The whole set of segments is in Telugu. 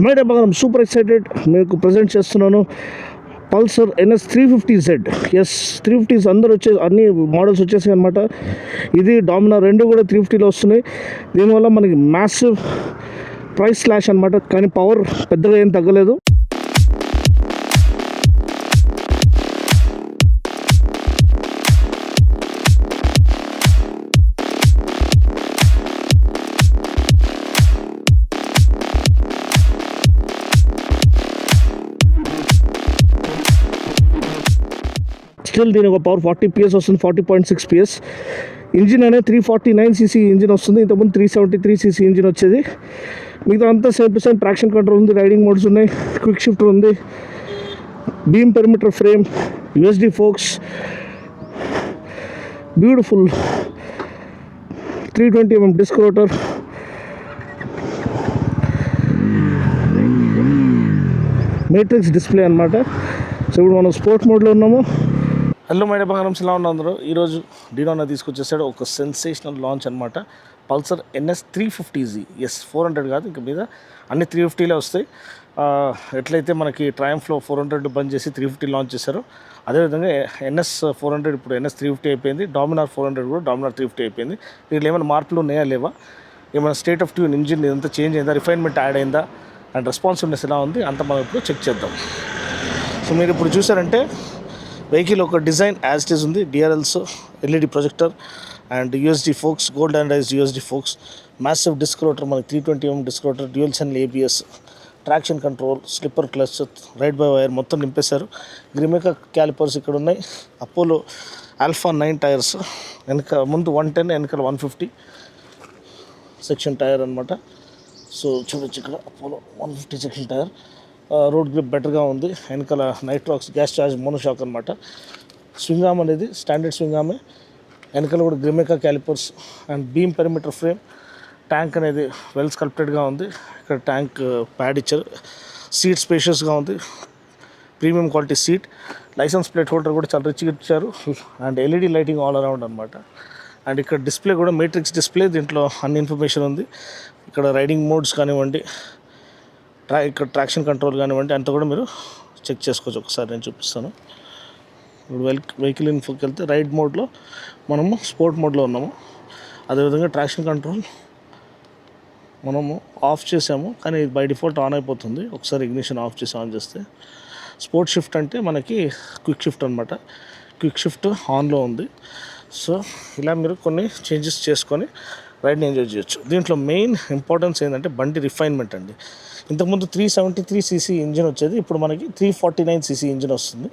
మైడే బంగారం సూపర్ ఎక్సైటెడ్ మీకు ప్రజెంట్ చేస్తున్నాను Pulsar NS 350Z. S 350s అందరూ అన్ని మోడల్స్ వచ్చేసాయి అనమాట. ఇది డామినార్ 2 కూడా 350లో వస్తున్నాయి. దీనివల్ల మనకి మ్యాసివ్ ప్రైస్ స్లాష్ అనమాట, కానీ పవర్ పెద్దగా ఏం తగ్గలేదు. స్టిల్ దీని ఒక పవర్ 40 PS వస్తుంది, 40.6 PS. ఇంజిన్ అనేది 349cc ఇంజిన్ వస్తుంది. ఇంతకుముందు 373cc ఇంజిన్ వచ్చేది. మిగతా అంతా same to same. Traction control ఉంది, రైడింగ్ మోడ్స్ ఉన్నాయి, క్విక్ షిఫ్టర్ ఉంది, beam perimeter frame, USD forks, beautiful 320mm disc rotor, matrix display అనమాట. సో ఇప్పుడు మనం స్పోర్ట్స్ మోడ్లో ఉన్నాము. హలో మైడే బంగారం, ఎలా ఉన్నా అందరూ. ఈరోజు డీనోనా తీసుకొచ్చేసాడు ఒక సెన్సేషనల్ లాంచ్ అనమాట. Pulsar NS 350Z. ఎస్ 400 కాదు, ఇంక మీద అన్ని 350లే వస్తాయి. ఎట్లయితే మనకి ట్రయంఫ్లో 400 బంద్ చేసి 350 లాంచ్ చేశారు, అదేవిధంగా NS 400 ఇప్పుడు NS 350 అయిపోయింది. డామినార్ 400 కూడా డామినార్ 350 అయిపోయింది. దీంట్లో ఏమైనా మార్పులు ఉన్నాయా లేవా, ఏమైనా స్టేట్ ఆఫ్ ట్యూన్ ఇంజిన్ ఇదంతా చేంజ్ అయిందా, రిఫైన్మెంట్ యాడ్ అయిందా, అండ్ రెస్పాన్సివ్నెస్ ఎలా ఉంది అంత మనం ఇప్పుడు చెక్ చేద్దాం. సో మీరు ఇప్పుడు చూసారంటే వెహికల్ ఒక డిజైన్ యాజ్ ఇట్ ఈస్ ఉంది. DRLs, LED projector and USD forks, gold anodized USD forks, massive disc rotor, మనకి 320mm disc rotor, dual channel ABS, traction control, slipper clutch, ride by wire మొత్తం నింపేశారు. గ్రిమెకా క్యాలిపర్స్ ఇక్కడ ఉన్నాయి. అపోలో ఆల్ఫా 9 టైర్స్, వెనక ముందు 110, వెనకాల 150 సెక్షన్ టైర్ అనమాట. సో చూడొచ్చు ఇక్కడ Apollo 150 section tyre. Road grip బెటర్గా ఉంది. వెనకాల నైట్రాక్స్ గ్యాస్ చార్జ్ మోనోషాక్ అనమాట. స్వింగ్ ఆర్మ్ అనేది స్టాండర్డ్ స్వింగ్ ఆర్మే. వెనకాల కూడా Grimeca callipers and beam perimeter frame. Tank అనేది వెల్ స్కల్ప్టెడ్గా ఉంది. ఇక్కడ ట్యాంక్ ప్యాడ్ ఇచ్చారు. సీట్ స్పేషియస్గా ఉంది, premium quality seat. Licence plate holder కూడా చాలా రిచ్గా ఇచ్చారు. And LED lighting all around అనమాట. అండ్ ఇక్కడ డిస్ప్లే కూడా మేట్రిక్స్ డిస్ప్లే, దీంట్లో అన్ని ఇన్ఫర్మేషన్ ఉంది. ఇక్కడ రైడింగ్ మోడ్స్ కానివ్వండి, ఇక్కడ ట్రాక్షన్ కంట్రోల్ కానివ్వండి, అంతా కూడా మీరు చెక్ చేసుకోవచ్చు. ఒకసారి నేను చూపిస్తాను. ఇప్పుడు వెహికల్ ఇన్ఫోకి వెళ్తే రైడ్ మోడ్లో మనము స్పోర్ట్ మోడ్లో ఉన్నాము. అదేవిధంగా ట్రాక్షన్ కంట్రోల్ మనము ఆఫ్ చేసాము, కానీ బై డిఫాల్ట్ ఆన్ అయిపోతుంది. ఒకసారి ఇగ్నిషన్ ఆఫ్ చేసి ఆన్ చేస్తే స్పోర్ట్ షిఫ్ట్ అంటే మనకి క్విక్ షిఫ్ట్ అనమాట. క్విక్ షిఫ్ట్ ఆన్లో ఉంది. సో ఇలా మీరు కొన్ని చేంజెస్ చేసుకొని రైడ్ని ఎంజాయ్ చేయొచ్చు. దీంట్లో మెయిన్ ఇంపార్టెన్స్ ఏంటంటే బండి రిఫైన్మెంట్ అండి. ఇంతకుముందు 373cc ఇంజిన్ వచ్చేది, ఇప్పుడు మనకి 349cc ఇంజిన్ వస్తుంది.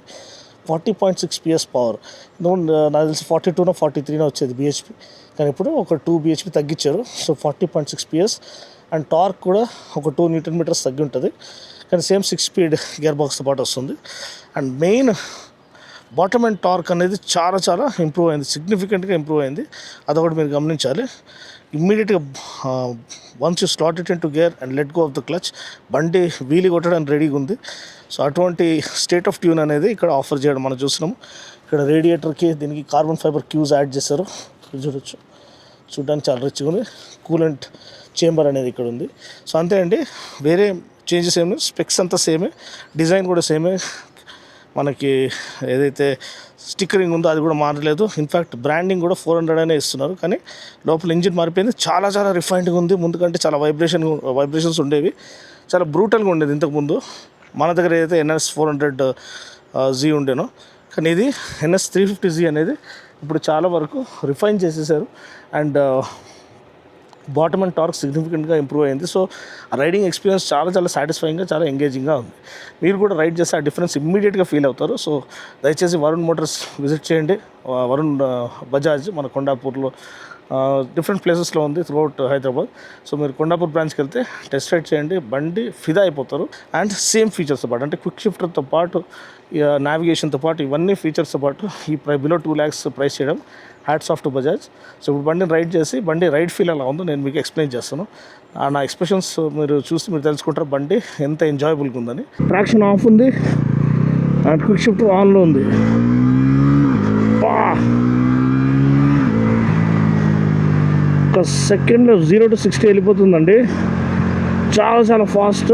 40.6 PS పవర్. నాకు తెలిసి 42నో 43నో వచ్చేది BHP, కానీ ఇప్పుడు ఒక 2 BHP తగ్గించారు. So 40.6 PS. అండ్ టార్క్ కూడా ఒక 2 Nm తగ్గి ఉంటుంది, కానీ సేమ్ 6 స్పీడ్ గేర్ బాక్స్తో పాటు వస్తుంది. And main bottom end torque అనేది చాలా ఇంప్రూవ్ అయింది, సిగ్నిఫికెంట్గా ఇంప్రూవ్ అయింది. అదొకటి మీరు గమనించాలి. ఇమ్మీడియట్గా once you slot it in to gear and let go of the clutch, బండి వీలి కొట్టడానికి రెడీగా ఉంది. సో అటువంటి స్టేట్ ఆఫ్ ట్యూన్ అనేది ఇక్కడ ఆఫర్ చేయడం మనం చూస్తున్నాము. ఇక్కడ రేడియేటర్కి దీనికి కార్బన్ ఫైబర్ క్యూస్ యాడ్ చేశారు, చూడొచ్చు. చూడడానికి చాలా రిచ్గా ఉంది. కూలెంట్ చేంబర్ అనేది ఇక్కడ ఉంది. సో అంతే అండి, వేరే చేంజెస్ ఏమి, స్పెక్స్ అంతా సేమే, డిజైన్ కూడా సేమే. మనకి ఏదైతే స్టిక్కరింగ్ ఉందో అది కూడా మారలేదు. ఇన్ఫ్యాక్ట్ బ్రాండింగ్ కూడా 400 అనే ఇస్తున్నారు, కానీ లోపల ఇంజిన్ మారిపోయింది. చాలా రిఫైన్డ్గా ఉంది. ముందు కంటే చాలా వైబ్రేషన్స్ ఉండేవి, చాలా బ్రూటల్గా ఉండేది ఇంతకుముందు మన దగ్గర ఏదైతే NS 400Z ఉండేనో. కానీ ఇది NS 350Z అనేది ఇప్పుడు చాలా వరకు రిఫైన్ చేసేసారు. అండ్ బాటమ్ అండ్ టార్క్ సిగ్నిఫికెంట్గా ఇంప్రూవ్ అయింది. సో రైడింగ్ ఎక్స్పీరియన్స్ చాలా సాటిస్ఫైయింగ్గా, చాలా ఎంగేజింగ్గా ఉంది. మీరు కూడా రైడ్ చేస్తే ఆ డిఫరెన్స్ ఇమ్మీడియట్గా ఫీల్ అవుతారు. సో దయచేసి వరుణ్ మోటార్స్ విజిట్ చేయండి. వరుణ్ బజాజ్ మన కొండాపూర్లో డిఫరెంట్ ప్లేసెస్లో ఉంది త్రూఅవుట్ హైదరాబాద్. సో మీరు కొండాపూర్ బ్రాంచ్కి వెళ్తే టెస్ట్ రైడ్ చేయండి, బండి ఫిదా అయిపోతారు. అండ్ సేమ్ ఫీచర్స్తో పాటు, అంటే క్విక్ షిఫ్టర్తో పాటు, నావిగేషన్తో పాటు, ఇవన్నీ ఫీచర్స్తో పాటు ఈ బిలో 2 lakhs ప్రైస్ చేయడం hats off to Bajaj. So ఇప్పుడు బండిని రైడ్ చేసి బండి రైడ్ ఫీల్ ఎలా ఉందో నేను మీకు ఎక్స్ప్లెయిన్ చేస్తాను. నా ఎక్స్ప్రెషన్స్ మీరు చూసి మీరు తెలుసుకుంటారు బండి ఎంత ఎంజాయబుల్గా ఉందని. ట్రాక్షన్ ఆఫ్ ఉంది అండ్ క్విక్ షిఫ్టర్ ఆన్లో ఉంది. ఒక సెకండ్లో 0 to 60 వెళ్ళిపోతుందండి. చాలా ఫాస్ట్.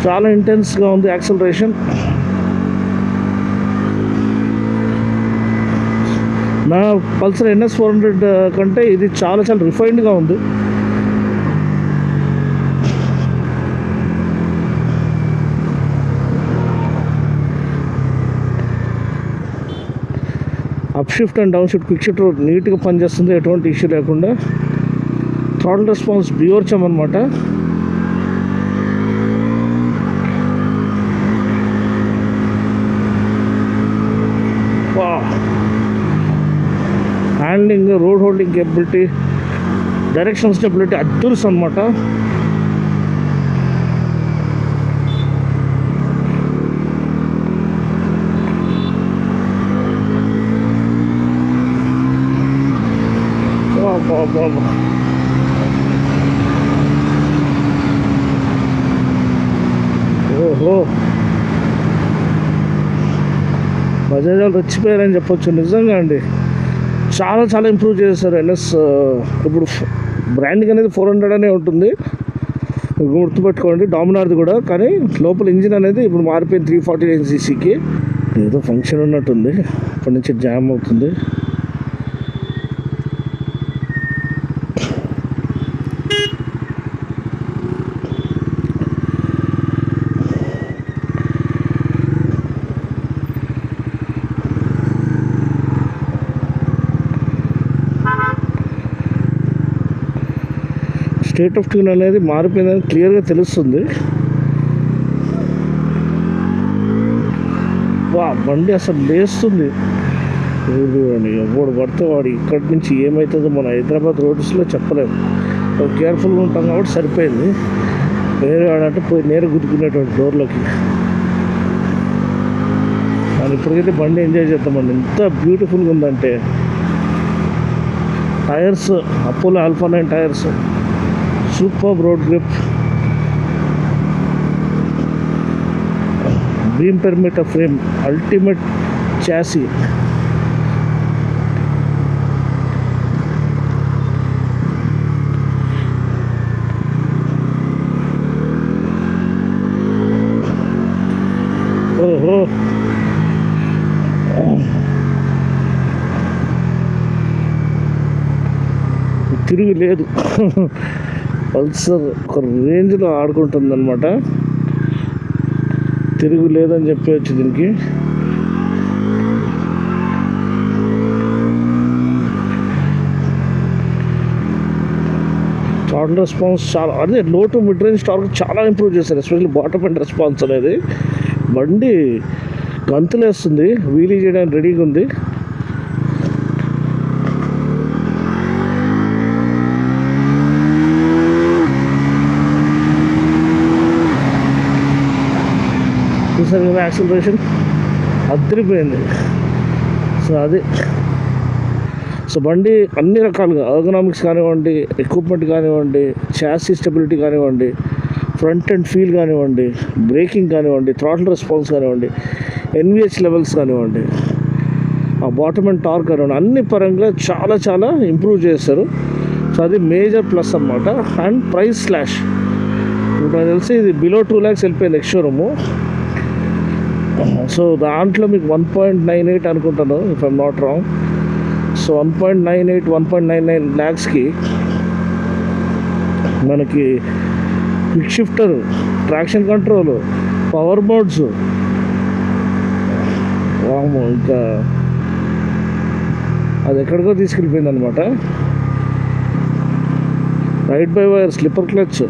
చాలా ఇంటెన్స్గా ఉంది యాక్సలరేషన్. నా పల్సర్ NS 400 కంటే ఇది చాలా చాలా రిఫైన్డ్గా ఉంది. Up shift and down shift quick shift నీట్గా పనిచేస్తుంది, ఎటువంటి ఇష్యూ లేకుండా. థ్రాటిల్ రెస్పాన్స్ బియోర్చం అనమాట. Handling, road holding capability, direction stability అద్దుర్స్ అనమాట. ఓహో, బజాజ్ వాళ్ళు రెచ్చిపోయారని చెప్పొచ్చు. నిజంగా అండి, చాలా చాలా ఇంప్రూవ్ చేశారు NS. ఇప్పుడు బ్రాండింగ్ అనేది 400 అనే ఉంటుంది, గుర్తుపెట్టుకోండి. డామినార్ది కూడా, కానీ లోపల ఇంజిన్ అనేది ఇప్పుడు మారిపోయింది 349 cc. ఏదో ఫంక్షన్ ఉన్నట్టుంది, ఇప్పటి నుంచి జామ్ అవుతుంది. స్టేట్ ఆఫ్ ట్యూన్ అనేది మారిపోయిందని క్లియర్గా తెలుస్తుంది. బండి అసలు లేస్తుంది. అని ఎవడు పడితే వాడు ఇక్కడి నుంచి ఏమవుతుందో మన హైదరాబాద్ రోడ్స్లో చెప్పలేము. కేర్ఫుల్గా ఉంటాం కాబట్టి సరిపోయింది. వేరే వాడంటే పోయి నేరు గుద్దుకునేటువంటి డోర్లోకి. కానీ ఇప్పటికైతే బండి ఎంజాయ్ చేద్దామండి. ఎంత బ్యూటిఫుల్గా ఉందంటే. Tyres Apollo alpha 9 tyres, super road grip, beam perimeter frame, ultimate chassis. ఓహో, తిరిగి లేదు. పల్సర్ ఒక రేంజ్లో ఆడుకుంటుంది అనమాట. తిరుగు లేదని చెప్పవచ్చు దీనికి. థ్రాటిల్ రెస్పాన్స్ చాలా, అదే లో టు మిడ్ రేంజ్ టార్క్ చాలా ఇంప్రూవ్ చేశారు. ఎస్పెషల్లీ బాటమ్ అండ్ రెస్పాన్స్ అనేది. బండి గంతులేస్తుంది, వీలీ చేయడానికి రెడీగా ఉంది. చూసారు కదా, యాక్సిలరేషన్ అదిరిపోయింది. సో అది, సో బండి అన్ని రకాలుగా ఎర్గనామిక్స్ కానివ్వండి, ఎక్విప్మెంట్ కానివ్వండి, చాసీ స్టెబిలిటీ కానివ్వండి, ఫ్రంట్ అండ్ ఫీల్ కానివ్వండి, బ్రేకింగ్ కానివ్వండి, థ్రాటిల్ రెస్పాన్స్ కానివ్వండి, NVH లెవెల్స్ కానివ్వండి, ఆ బాటమ్ అండ్ టార్క్ కానివ్వండి, అన్ని పరంగా చాలా చాలా ఇంప్రూవ్ చేస్తారు. సో అది మేజర్ ప్లస్ అనమాట. అండ్ ప్రైస్ స్లాష్, ఇప్పుడు నాకు తెలిసి ఇది బిలో 2 lakhs వెళ్ళిపోయింది ఎక్స్ షోరూము. సో దాంట్లో మీకు 1.98 అనుకుంటాను, if I'm not wrong. So 1.98, 1.99 lakhsకి మనకి quick shifter, traction control, power modes, ఇంకా అది ఎక్కడికో తీసుకెళ్ళిపోయింది అనమాట. Ride by wire, slipper clutch,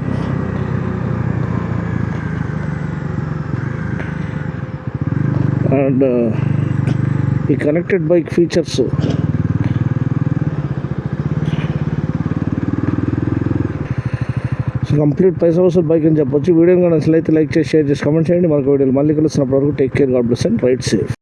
and ఈ connected bike features. So complete పైసా వసూలు బైక్ అని చెప్పొచ్చు. వీడియో కానీ నచ్చినట్లయితే లైక్ చేసి, షేర్ చేసి, కమెంట్ చేయండి. మరొక వీడియోలు మళ్ళీ కలుస్తున్నప్పటి వరకు take care, God bless and ride safe.